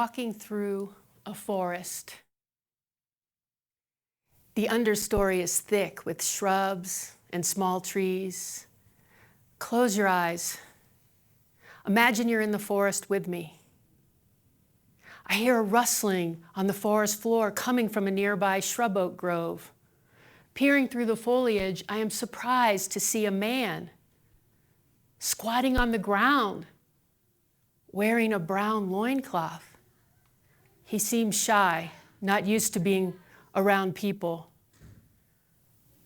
walking through a forest. The understory is thick with shrubs and small trees. Close your eyes. Imagine you're in the forest with me. I hear a rustling on the forest floor coming from a nearby shrub oak grove. Peering through the foliage, I am surprised to see a man squatting on the ground, wearing a brown loincloth. He seems shy, not used to being around people.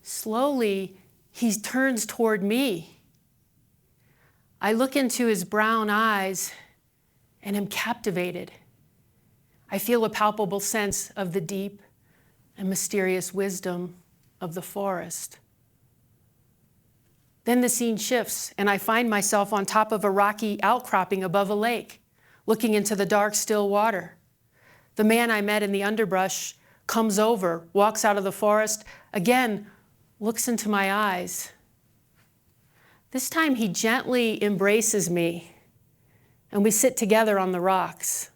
Slowly, he turns toward me. I look into his brown eyes and am captivated. I feel a palpable sense of the deep and mysterious wisdom of the forest. Then the scene shifts, and I find myself on top of a rocky outcropping above a lake, looking into the dark, still water. The man I met in the underbrush comes over, walks out of the forest, again looks into my eyes. This time he gently embraces me, and we sit together on the rocks.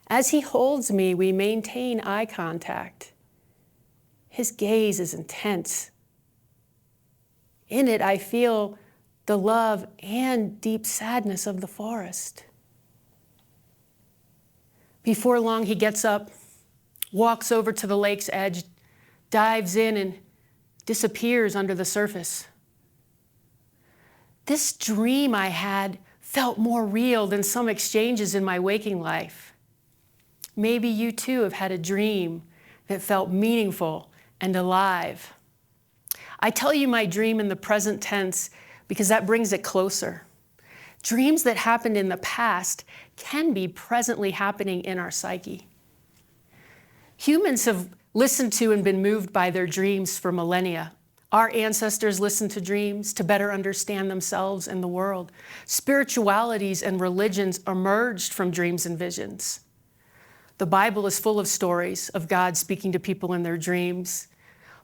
As he holds me, we maintain eye contact. His gaze is intense. In it, I feel the love and deep sadness of the forest. Before long, he gets up, walks over to the lake's edge, dives in, and disappears under the surface. This dream I had felt more real than some exchanges in my waking life. Maybe you too have had a dream that felt meaningful and alive. I tell you my dream in the present tense because that brings it closer. Dreams that happened in the past can be presently happening in our psyche. Humans have listened to and been moved by their dreams for millennia. Our ancestors listened to dreams to better understand themselves and the world. Spiritualities and religions emerged from dreams and visions. The Bible is full of stories of God speaking to people in their dreams.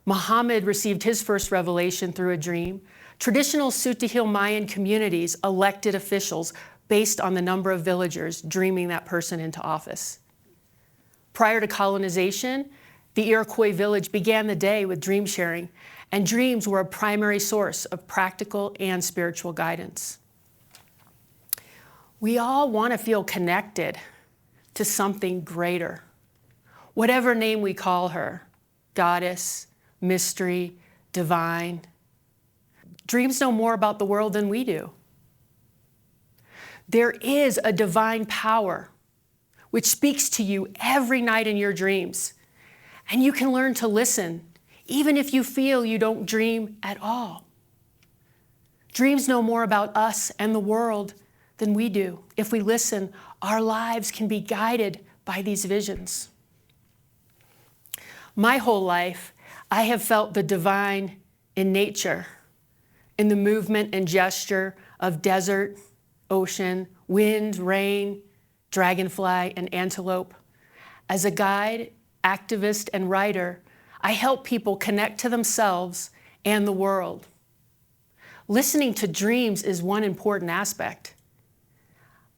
Muhammad received his first revelation through a dream. Traditional Sutihil Mayan communities elected officials based on the number of villagers dreaming that person into office. Prior to colonization, the Iroquois village began the day with dream sharing, and dreams were a primary source of practical and spiritual guidance. We all want to feel connected to something greater, whatever name we call her, goddess, mystery, divine. Dreams know more about the world than we do. There is a divine power which speaks to you every night in your dreams, and you can learn to listen, even if you feel you don't dream at all. Dreams know more about us and the world than we do. If we listen, our lives can be guided by these visions. My whole life, I have felt the divine in nature, in the movement and gesture of desert, ocean, wind, rain, dragonfly, and antelope. As a guide, activist, and writer, I help people connect to themselves and the world. Listening to dreams is one important aspect.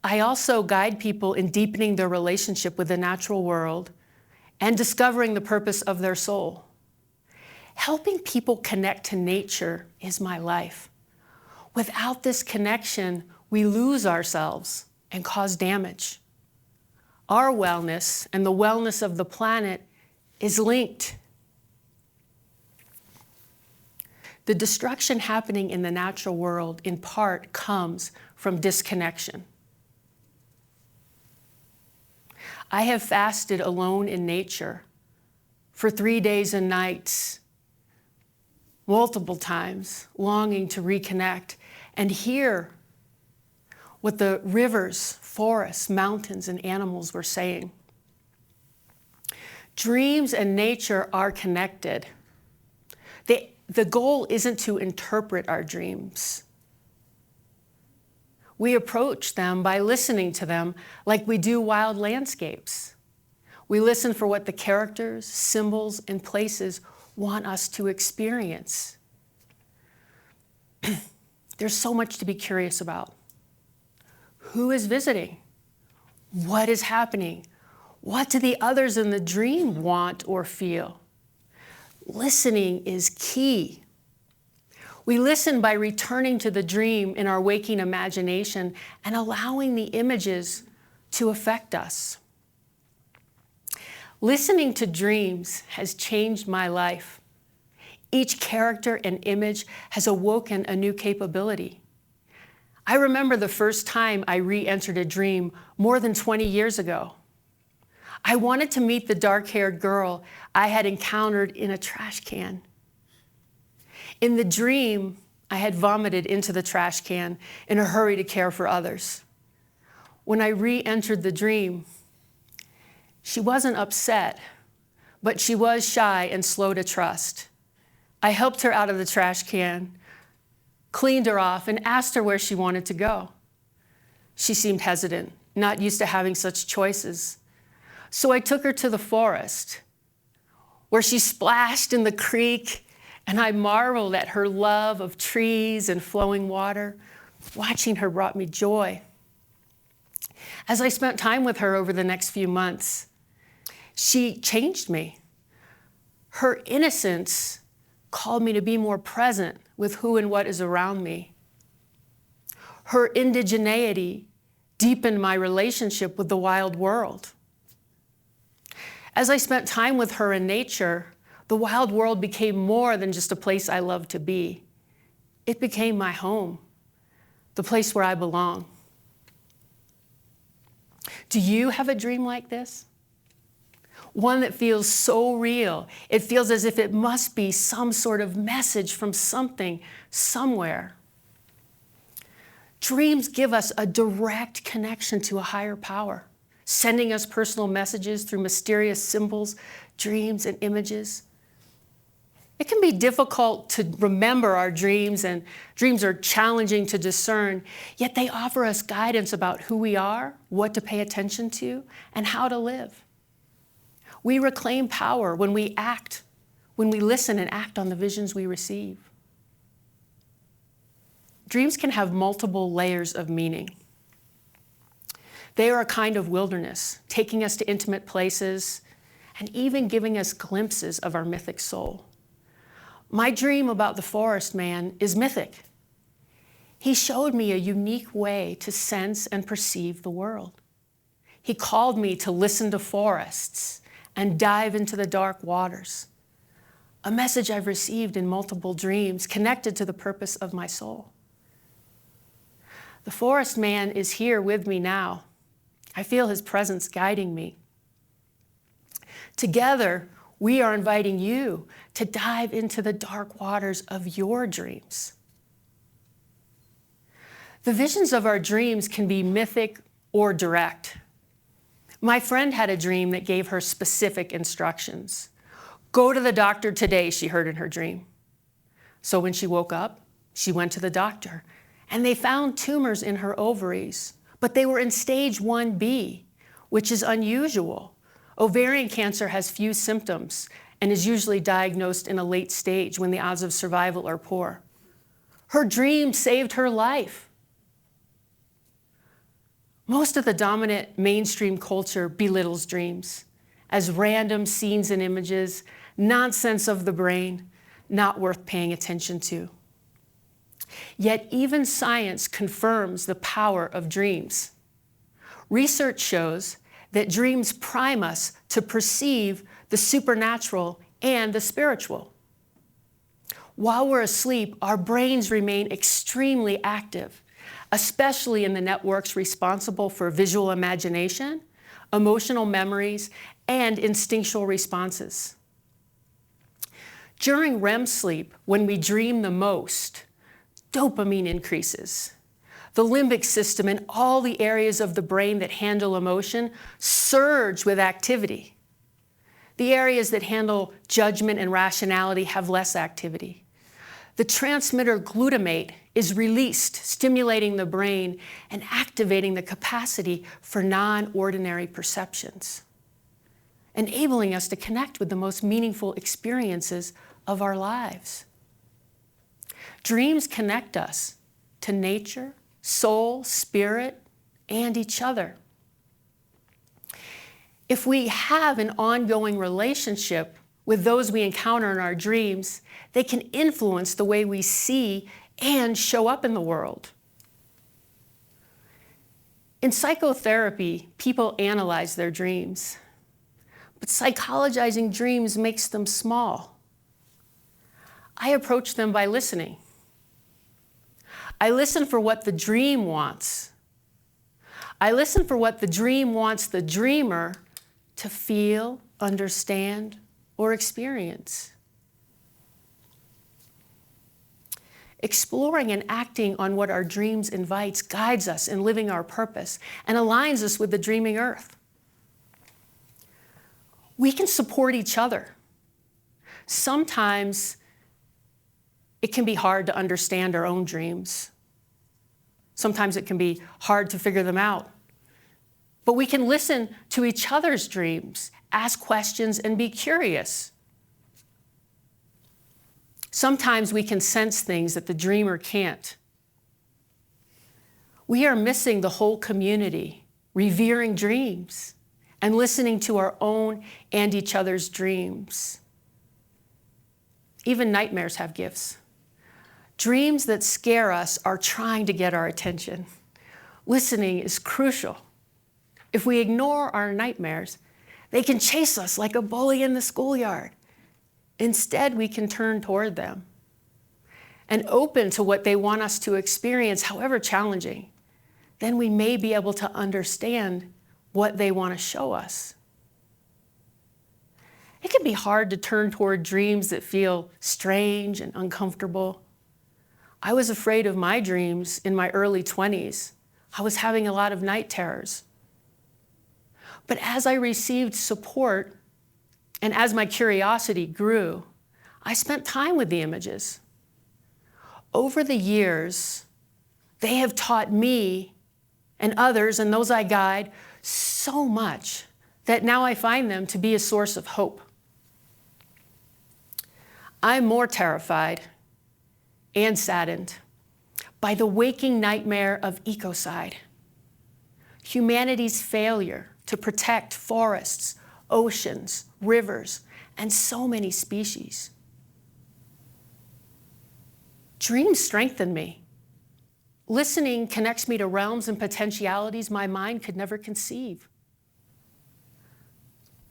I also guide people in deepening their relationship with the natural world and discovering the purpose of their soul. Helping people connect to nature is my life. Without this connection, we lose ourselves and cause damage. Our wellness and the wellness of the planet is linked. The destruction happening in the natural world, in part, comes from disconnection. I have fasted alone in nature for 3 days and nights, multiple times, longing to reconnect and hear what the rivers, forests, mountains, and animals were saying. Dreams and nature are connected. The goal isn't to interpret our dreams. We approach them by listening to them like we do wild landscapes. We listen for what the characters, symbols, and places want us to experience. There's so much to be curious about. Who is visiting? What is happening? What do the others in the dream want or feel? Listening is key. We listen by returning to the dream in our waking imagination and allowing the images to affect us. Listening to dreams has changed my life. Each character and image has awoken a new capability. I remember the first time I re-entered a dream more than 20 years ago. I wanted to meet the dark-haired girl I had encountered in a trash can. In the dream, I had vomited into the trash can in a hurry to care for others. When I re-entered the dream, she wasn't upset, but she was shy and slow to trust. I helped her out of the trash can, cleaned her off, and asked her where she wanted to go. She seemed hesitant, not used to having such choices. So I took her to the forest, where she splashed in the creek, and I marveled at her love of trees and flowing water. Watching her brought me joy. As I spent time with her over the next few months, she changed me. Her innocence called me to be more present with who and what is around me. Her indigeneity deepened my relationship with the wild world. As I spent time with her in nature, the wild world became more than just a place I loved to be. It became my home, the place where I belong. Do you have a dream like this? One that feels so real. It feels as if it must be some sort of message from something, somewhere. Dreams give us a direct connection to a higher power, sending us personal messages through mysterious symbols, dreams, and images. It can be difficult to remember our dreams, and dreams are challenging to discern, yet they offer us guidance about who we are, what to pay attention to, and how to live. We reclaim power when we act, when we listen and act on the visions we receive. Dreams can have multiple layers of meaning. They are a kind of wilderness, taking us to intimate places and even giving us glimpses of our mythic soul. My dream about the forest man is mythic. He showed me a unique way to sense and perceive the world. He called me to listen to forests and dive into the dark waters, a message I've received in multiple dreams connected to the purpose of my soul. The forest man is here with me now. I feel his presence guiding me. Together, we are inviting you to dive into the dark waters of your dreams. The visions of our dreams can be mythic or direct. My friend had a dream that gave her specific instructions. Go to the doctor today, she heard in her dream. So when she woke up, she went to the doctor, and they found tumors in her ovaries, but they were in stage 1B, which is unusual. Ovarian cancer has few symptoms and is usually diagnosed in a late stage when the odds of survival are poor. Her dream saved her life. Most of the dominant mainstream culture belittles dreams as random scenes and images, nonsense of the brain, not worth paying attention to. Yet even science confirms the power of dreams. Research shows that dreams prime us to perceive the supernatural and the spiritual. While we're asleep, our brains remain extremely active, especially in the networks responsible for visual imagination, emotional memories, and instinctual responses. During REM sleep, when we dream the most, dopamine increases. The limbic system and all the areas of the brain that handle emotion surge with activity. The areas that handle judgment and rationality have less activity. The transmitter glutamate is released, stimulating the brain and activating the capacity for non-ordinary perceptions, enabling us to connect with the most meaningful experiences of our lives. Dreams connect us to nature, soul, spirit, and each other. If we have an ongoing relationship with those we encounter in our dreams, they can influence the way we see and show up in the world. In psychotherapy, people analyze their dreams, but psychologizing dreams makes them small. I approach them by listening. I listen for what the dream wants. I listen for what the dream wants the dreamer to feel, understand, or experience. Exploring and acting on what our dreams invites guides us in living our purpose and aligns us with the dreaming earth. We can support each other. Sometimes it can be hard to understand our own dreams. Sometimes it can be hard to figure them out. But we can listen to each other's dreams, ask questions, and be curious. Sometimes we can sense things that the dreamer can't. We are missing the whole community, revering dreams and listening to our own and each other's dreams. Even nightmares have gifts. Dreams that scare us are trying to get our attention. Listening is crucial. If we ignore our nightmares, they can chase us like a bully in the schoolyard. Instead, we can turn toward them and open to what they want us to experience, however challenging. Then we may be able to understand what they want to show us. It can be hard to turn toward dreams that feel strange and uncomfortable. I was afraid of my dreams in my early 20s. I was having a lot of night terrors. But as I received support and as my curiosity grew, I spent time with the images. Over the years, they have taught me and others and those I guide so much that now I find them to be a source of hope. I'm more terrified and saddened by the waking nightmare of ecocide, humanity's failure to protect forests, oceans, rivers, and so many species. Dreams strengthen me. Listening connects me to realms and potentialities my mind could never conceive.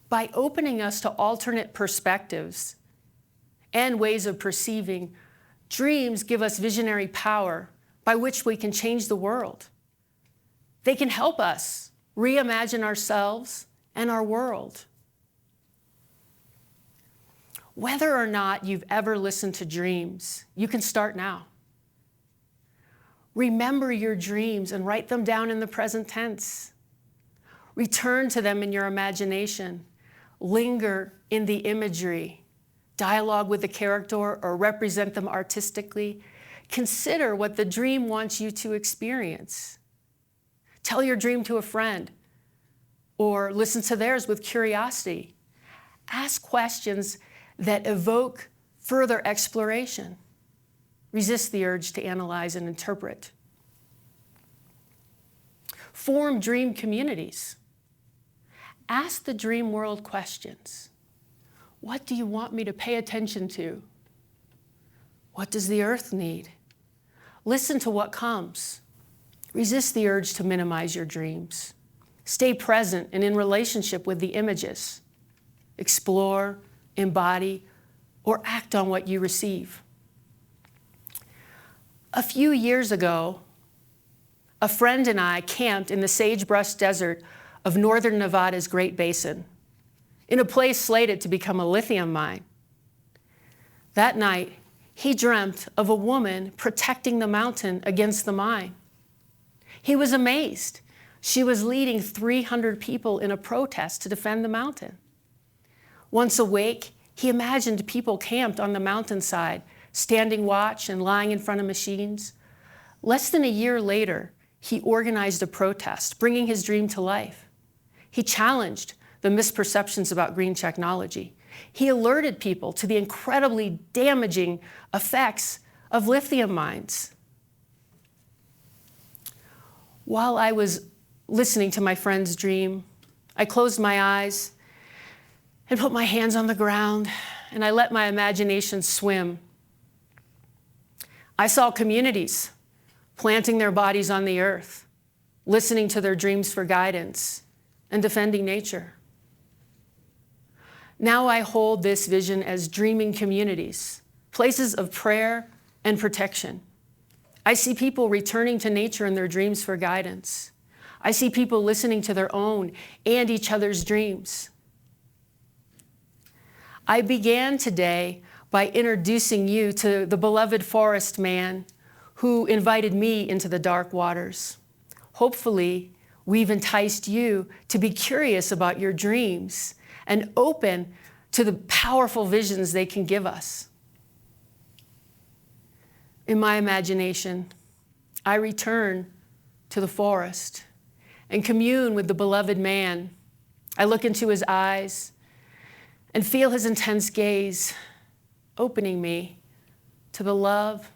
By opening us to alternate perspectives and ways of perceiving, dreams give us visionary power by which we can change the world. They can help us reimagine ourselves and our world. Whether or not you've ever listened to dreams, you can start now. Remember your dreams and write them down in the present tense. Return to them in your imagination. Linger in the imagery. Dialogue with the character or represent them artistically. Consider what the dream wants you to experience. Tell your dream to a friend or listen to theirs with curiosity. Ask questions that evoke further exploration. Resist the urge to analyze and interpret. Form dream communities. Ask the dream world questions. What do you want me to pay attention to? What does the earth need? Listen to what comes. Resist the urge to minimize your dreams. Stay present and in relationship with the images. Explore, embody, or act on what you receive. A few years ago, a friend and I camped in the sagebrush desert of northern Nevada's Great Basin, in a place slated to become a lithium mine. That night, he dreamt of a woman protecting the mountain against the mine. He was amazed. She was leading 300 people in a protest to defend the mountain. Once awake, he imagined people camped on the mountainside, standing watch and lying in front of machines. Less than a year later, he organized a protest, bringing his dream to life. He challenged the misperceptions about green technology. He alerted people to the incredibly damaging effects of lithium mines. While I was listening to my friend's dream, I closed my eyes and put my hands on the ground, and I let my imagination swim. I saw communities planting their bodies on the earth, listening to their dreams for guidance, and defending nature. Now I hold this vision as dreaming communities, places of prayer and protection. I see people returning to nature in their dreams for guidance. I see people listening to their own and each other's dreams. I began today by introducing you to the beloved forest man who invited me into the dark waters. Hopefully, we've enticed you to be curious about your dreams and open to the powerful visions they can give us. In my imagination, I return to the forest and commune with the beloved man. I look into his eyes and feel his intense gaze, opening me to the love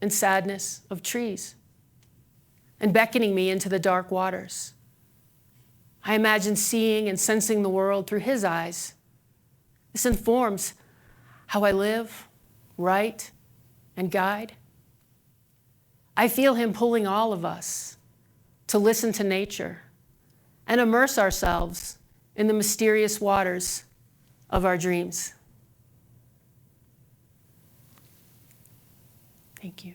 and sadness of trees and beckoning me into the dark waters. I imagine seeing and sensing the world through his eyes. This informs how I live, write, and guide. I feel him pulling all of us to listen to nature and immerse ourselves in the mysterious waters of our dreams. Thank you.